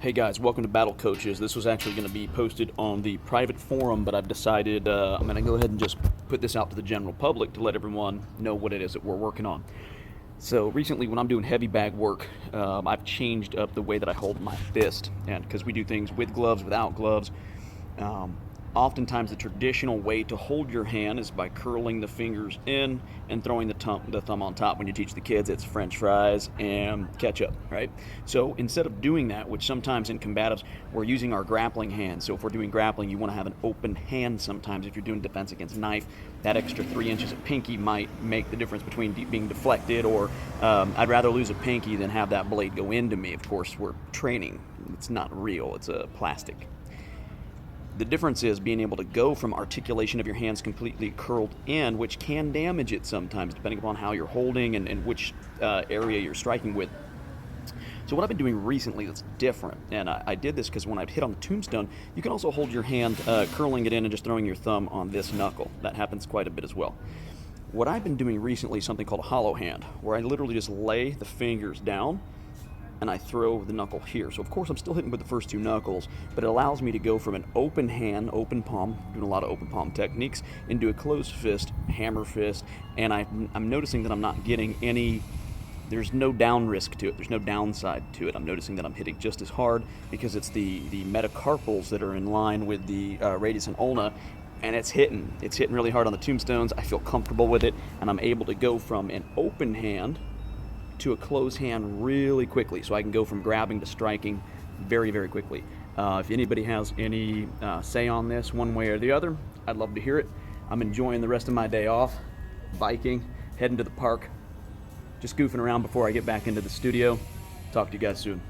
Hey guys, welcome to Battle Coaches. This was actually going to be posted on the private forum, but I've decided I'm going to go ahead and just put this out to the general public to let everyone know what it is that we're working on. So recently when I'm doing heavy bag work, I've changed up the way that I hold my fist, and because we do things with gloves, without gloves. Oftentimes the traditional way to hold your hand is by curling the fingers in and throwing the thumb on top. When you teach the kids, it's french fries and ketchup, right? So instead of doing that, which sometimes in combatives, we're using our grappling hand. So if we're doing grappling, you want to have an open hand sometimes. If you're doing defense against knife, that extra 3 inches of pinky might make the difference between being deflected or I'd rather lose a pinky than have that blade go into me. Of course, we're training. It's not real. It's a plastic. The difference is being able to go from articulation of your hands completely curled in, which can damage it sometimes, depending upon how you're holding and which area you're striking with. So what I've been doing recently that's different, and I did this because when I'd hit on the tombstone, you can also hold your hand, curling it in and just throwing your thumb on this knuckle. That happens quite a bit as well. What I've been doing recently is something called a hollow hand, where I literally just lay the fingers down and I throw the knuckle here. So of course I'm still hitting with the first two knuckles, but it allows me to go from an open hand, open palm, doing a lot of open palm techniques, into a closed fist, hammer fist, and I'm noticing that I'm not getting there's no down risk to it, there's no downside to it. I'm noticing that I'm hitting just as hard because it's the metacarpals that are in line with the radius and ulna, and it's hitting really hard on the tombstones. I feel comfortable with it, and I'm able to go from an open hand to a closed hand really quickly, so I can go from grabbing to striking very, very quickly. If anybody has any say on this one way or the other, I'd love to hear it. I'm enjoying the rest of my day off, biking, heading to the park, just goofing around before I get back into the studio. Talk to you guys soon.